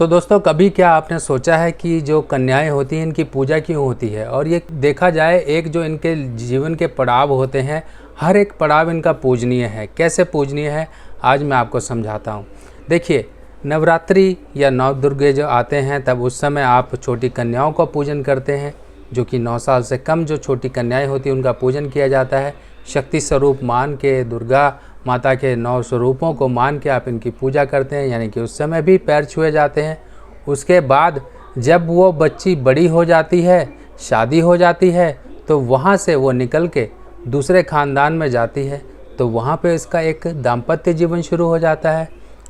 तो दोस्तों, कभी क्या आपने सोचा है कि जो कन्याएं होती हैं इनकी पूजा क्यों होती है? और ये देखा जाए, एक जो इनके जीवन के पड़ाव होते हैं, हर एक पड़ाव इनका पूजनीय है। कैसे पूजनीय है, आज मैं आपको समझाता हूँ। देखिए, नवरात्रि या नौ दुर्गे जो आते हैं, तब उस समय आप छोटी कन्याओं का पूजन करते हैं, जो कि 9 साल से कम जो छोटी कन्याएं होती हैं उनका पूजन किया जाता है। शक्ति स्वरूप मान के, दुर्गा माता के 9 स्वरूपों को मान के आप इनकी पूजा करते हैं, यानी कि उस समय भी पैर छुए जाते हैं। उसके बाद जब वो बच्ची बड़ी हो जाती है, शादी हो जाती है, तो वहाँ से वो निकल के दूसरे ख़ानदान में जाती है, तो वहाँ पे इसका एक दाम्पत्य जीवन शुरू हो जाता है।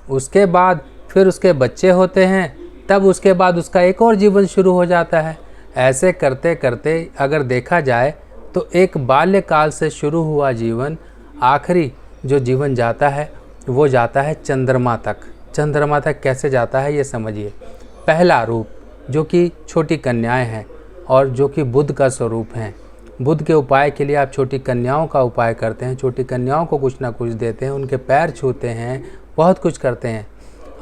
उसके बाद फिर उसके बच्चे होते हैं, तब उसके बाद उसका एक और जीवन शुरू हो जाता है। ऐसे करते करते अगर देखा जाए तो एक बाल्यकाल से शुरू हुआ जीवन, आखिरी जो जीवन जाता है वो जाता है चंद्रमा तक। चंद्रमा तक कैसे जाता है ये समझिए। पहला रूप जो कि छोटी कन्याएं हैं और जो कि बुध का स्वरूप हैं। बुध के उपाय के लिए आप छोटी कन्याओं का उपाय करते हैं, छोटी कन्याओं को कुछ ना कुछ देते हैं, उनके पैर छूते हैं, बहुत कुछ करते हैं।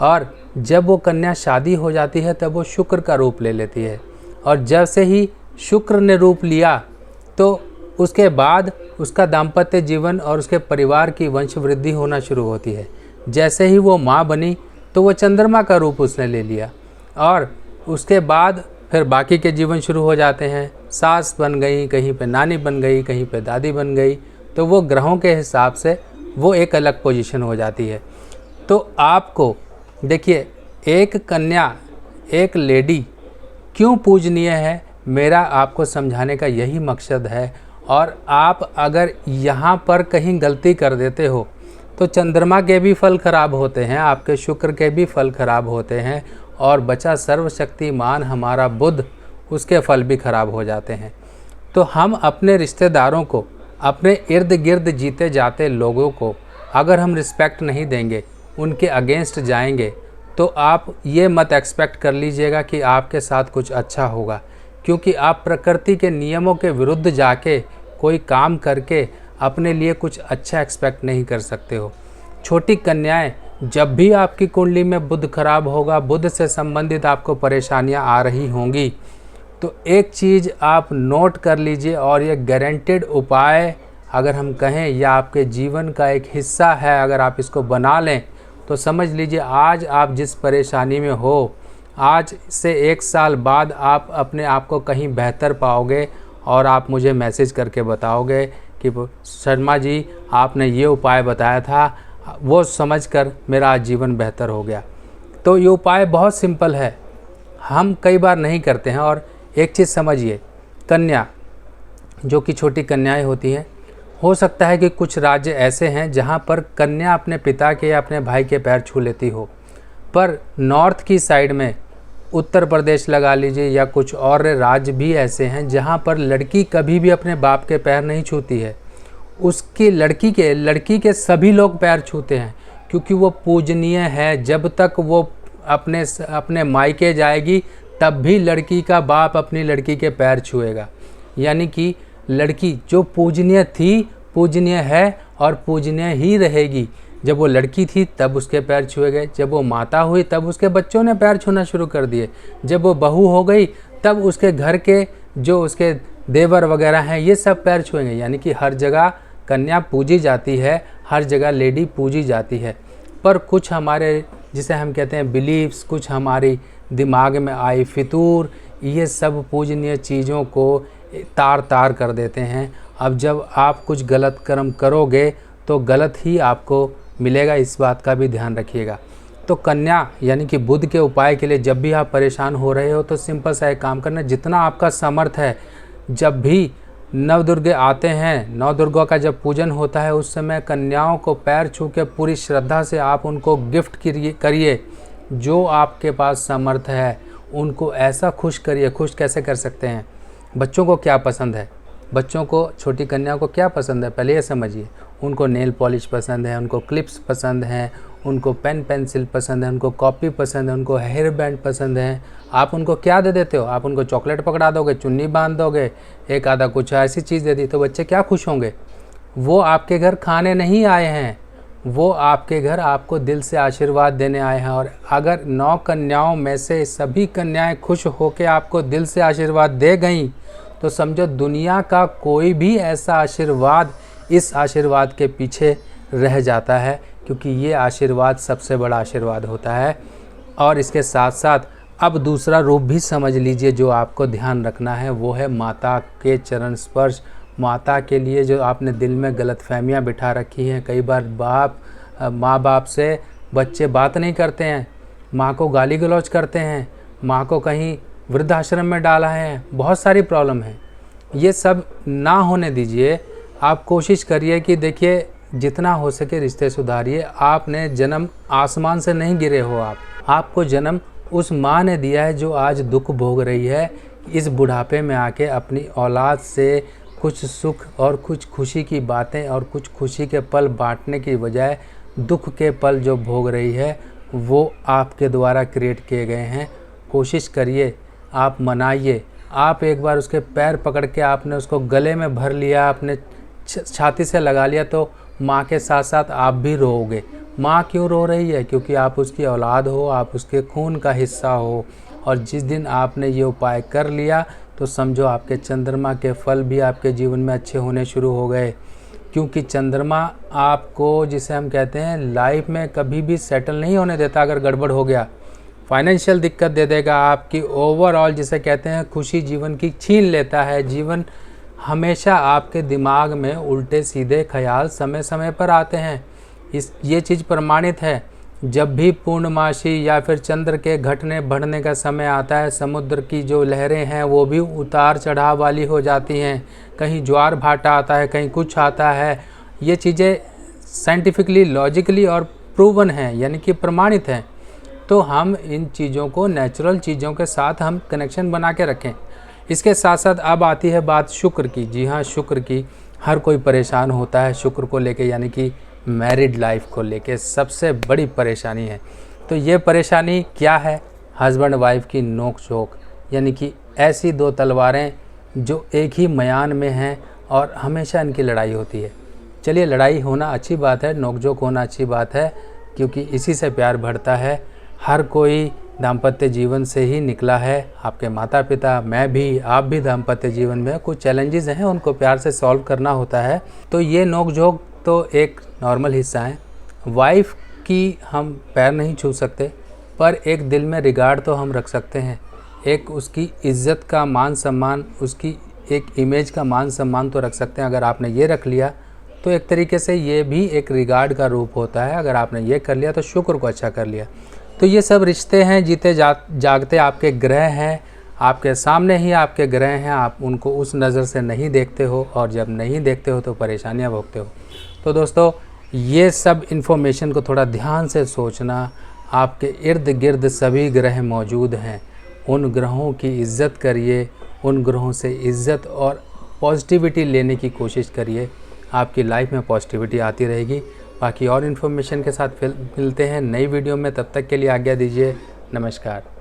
और जब वो कन्या शादी हो जाती है तब वो शुक्र का रूप ले लेती है, और जब से ही शुक्र ने रूप लिया तो उसके बाद उसका दाम्पत्य जीवन और उसके परिवार की वंश वृद्धि होना शुरू होती है। जैसे ही वो माँ बनी तो वो चंद्रमा का रूप उसने ले लिया, और उसके बाद फिर बाकी के जीवन शुरू हो जाते हैं। सास बन गई, कहीं पे नानी बन गई, कहीं पे दादी बन गई, तो वो ग्रहों के हिसाब से वो एक अलग पोजीशन हो जाती है। तो आपको देखिए, एक कन्या, एक लेडी क्यों पूजनीय है, मेरा आपको समझाने का यही मकसद है। और आप अगर यहाँ पर कहीं गलती कर देते हो तो चंद्रमा के भी फल खराब होते हैं, आपके शुक्र के भी फल खराब होते हैं, और बचा सर्वशक्तिमान हमारा बुध, उसके फल भी खराब हो जाते हैं। तो हम अपने रिश्तेदारों को, अपने इर्द गिर्द जीते जाते लोगों को अगर हम रिस्पेक्ट नहीं देंगे, उनके अगेंस्ट जाएंगे, तो आप ये मत एक्सपेक्ट कर लीजिएगा कि आपके साथ कुछ अच्छा होगा, क्योंकि आप प्रकृति के नियमों के विरुद्ध जाके कोई काम करके अपने लिए कुछ अच्छा एक्सपेक्ट नहीं कर सकते हो। छोटी कन्याएं, जब भी आपकी कुंडली में बुध खराब होगा, बुध से संबंधित आपको परेशानियां आ रही होंगी, तो एक चीज़ आप नोट कर लीजिए, और ये गारंटेड उपाय अगर हम कहें, या आपके जीवन का एक हिस्सा है, अगर आप इसको बना लें तो समझ लीजिए आज आप जिस परेशानी में हो, आज से 1 साल बाद आप अपने आप को कहीं बेहतर पाओगे, और आप मुझे मैसेज करके बताओगे कि शर्मा जी आपने ये उपाय बताया था, वो समझकर मेरा आज जीवन बेहतर हो गया। तो ये उपाय बहुत सिंपल है, हम कई बार नहीं करते हैं। और एक चीज़ समझिए, कन्या जो कि छोटी कन्याएं होती हैं, हो सकता है कि कुछ राज्य ऐसे हैं जहाँ पर कन्या अपने पिता के या अपने भाई के पैर छू लेती हो, पर नॉर्थ की साइड में, उत्तर प्रदेश लगा लीजिए, या कुछ और राज्य भी ऐसे हैं जहाँ पर लड़की कभी भी अपने बाप के पैर नहीं छूती है। उसकी लड़की के सभी लोग पैर छूते हैं, क्योंकि वो पूजनीय है। जब तक वो अपने मायके जाएगी तब भी लड़की का बाप अपनी लड़की के पैर छुएगा। यानी कि लड़की जो पूजनीय थी, पूजनीय है और पूजनीय ही रहेगी। जब वो लड़की थी तब उसके पैर छुए गए, जब वो माता हुई तब उसके बच्चों ने पैर छूना शुरू कर दिए, जब वो बहू हो गई तब उसके घर के जो उसके देवर वगैरह हैं ये सब पैर छुएंगे। यानी कि हर जगह कन्या पूजी जाती है, हर जगह लेडी पूजी जाती है। पर कुछ हमारे, जिसे हम कहते हैं बिलीव्स, कुछ हमारी दिमाग में आई फितूर, ये सब पूजनीय चीज़ों को तार तार कर देते हैं। अब जब आप कुछ गलत कर्म करोगे तो गलत ही आपको मिलेगा, इस बात का भी ध्यान रखिएगा। तो कन्या यानी कि बुध के उपाय के लिए जब भी आप परेशान हो रहे हो तो सिंपल सा एक काम करना, जितना आपका समर्थ है, जब भी नवदुर्गे आते हैं, नौ दुर्गा का जब पूजन होता है, उस समय कन्याओं को पैर छू के पूरी श्रद्धा से आप उनको गिफ्ट करिए। जो आपके पास समर्थ है उनको ऐसा खुश करिए। खुश कैसे कर सकते हैं? बच्चों को क्या पसंद है, बच्चों को, छोटी कन्याओं को क्या पसंद है, पहले ये समझिए। उनको नेल पॉलिश पसंद है, उनको क्लिप्स पसंद हैं, उनको पेन पेंसिल पसंद है, उनको कॉपी पसंद है, उनको हेयर बैंड पसंद है। आप उनको क्या दे देते हो? आप उनको चॉकलेट पकड़ा दोगे, चुन्नी बांध दोगे, एक आधा कुछ ऐसी चीज़ दे दी, तो बच्चे क्या खुश होंगे? वो आपके घर खाने नहीं आए हैं, वो आपके घर आपको दिल से आशीर्वाद देने आए हैं। और अगर 9 कन्याओं में से सभी कन्याएं खुश होकर आपको दिल से आशीर्वाद दे गईं, तो समझो दुनिया का कोई भी ऐसा आशीर्वाद इस आशीर्वाद के पीछे रह जाता है, क्योंकि ये आशीर्वाद सबसे बड़ा आशीर्वाद होता है। और इसके साथ साथ अब दूसरा रूप भी समझ लीजिए जो आपको ध्यान रखना है, वो है माता के चरण स्पर्श। माता के लिए जो आपने दिल में गलतफहमियां बिठा रखी हैं, कई बार माँ बाप से बच्चे बात नहीं करते हैं, माँ को गाली गलौज करते हैं, माँ को कहीं वृद्धाश्रम में डाला है, बहुत सारी प्रॉब्लम है। ये सब ना होने दीजिए। आप कोशिश करिए कि देखिए जितना हो सके रिश्ते सुधारिए। आपने जन्म आसमान से नहीं गिरे हो, आपको जन्म उस माँ ने दिया है जो आज दुख भोग रही है। इस बुढ़ापे में आके अपनी औलाद से कुछ सुख और कुछ खुशी की बातें और कुछ खुशी के पल बांटने की बजाय दुख के पल जो भोग रही है वो आपके द्वारा क्रिएट किए गए हैं। कोशिश करिए, आप मनाइए। आप एक बार उसके पैर पकड़ के आपने उसको गले में भर लिया, अपने छाती से लगा लिया, तो माँ के साथ साथ आप भी रोओगे। माँ क्यों रो रही है? क्योंकि आप उसकी औलाद हो, आप उसके खून का हिस्सा हो। और जिस दिन आपने ये उपाय कर लिया तो समझो आपके चंद्रमा के फल भी आपके जीवन में अच्छे होने शुरू हो गए। क्योंकि चंद्रमा आपको, जिसे हम कहते हैं, लाइफ में कभी भी सेटल नहीं होने देता। अगर गड़बड़ हो गया फाइनेंशियल दिक्कत दे देगा, आपकी ओवरऑल जिसे कहते हैं खुशी जीवन की छीन लेता है। जीवन हमेशा आपके दिमाग में उल्टे सीधे ख्याल समय समय पर आते हैं। ये चीज़ प्रमाणित है। जब भी पूर्णमासी या फिर चंद्र के घटने बढ़ने का समय आता है, समुद्र की जो लहरें हैं वो भी उतार चढ़ाव वाली हो जाती हैं। कहीं ज्वार भाटा आता है, कहीं कुछ आता है। ये चीज़ें साइंटिफिकली, लॉजिकली और प्रूवन हैं, यानी कि प्रमाणित हैं। तो हम इन चीज़ों को, नेचुरल चीज़ों के साथ हम कनेक्शन बना के रखें। इसके साथ साथ अब आती है बात शुक्र की। जी हाँ, शुक्र की। हर कोई परेशान होता है शुक्र को लेके, यानी कि मैरिड लाइफ को लेके सबसे बड़ी परेशानी है। तो ये परेशानी क्या है? हस्बैंड वाइफ की नोक झोंक, यानी कि ऐसी दो तलवारें जो एक ही म्यान में हैं और हमेशा इनकी लड़ाई होती है। चलिए, लड़ाई होना अच्छी बात है, नोक झोंक होना अच्छी बात है, क्योंकि इसी से प्यार बढ़ता है। हर कोई दाम्पत्य जीवन से ही निकला है। आपके माता पिता, मैं भी, आप भी दाम्पत्य जीवन में कुछ चैलेंजेस हैं, उनको प्यार से सॉल्व करना होता है। तो ये नोक झोंक तो एक नॉर्मल हिस्सा है। वाइफ की हम पैर नहीं छू सकते, पर एक दिल में रिगार्ड तो हम रख सकते हैं। एक उसकी इज़्ज़त का मान सम्मान, उसकी एक इमेज का मान सम्मान तो रख सकते हैं। अगर आपने ये रख लिया तो एक तरीके से ये भी एक रिगार्ड का रूप होता है। अगर आपने ये कर लिया तो शुक्र को अच्छा कर लिया। तो ये सब रिश्ते हैं, जीते जागते आपके ग्रह हैं, आपके सामने ही आपके ग्रह हैं। आप उनको उस नज़र से नहीं देखते हो, और जब नहीं देखते हो तो परेशानियां भोगते हो। तो दोस्तों, ये सब इन्फॉर्मेशन को थोड़ा ध्यान से सोचना। आपके इर्द गिर्द सभी ग्रह मौजूद हैं, उन ग्रहों की इज़्ज़त करिए, उन ग्रहों से इज़्ज़त और पॉजिटिविटी लेने की कोशिश करिए। आपकी लाइफ में पॉजिटिविटी आती रहेगी। बाकी और इन्फॉर्मेशन के साथ मिलते हैं नई वीडियो में। तब तक के लिए आज्ञा दीजिए। नमस्कार।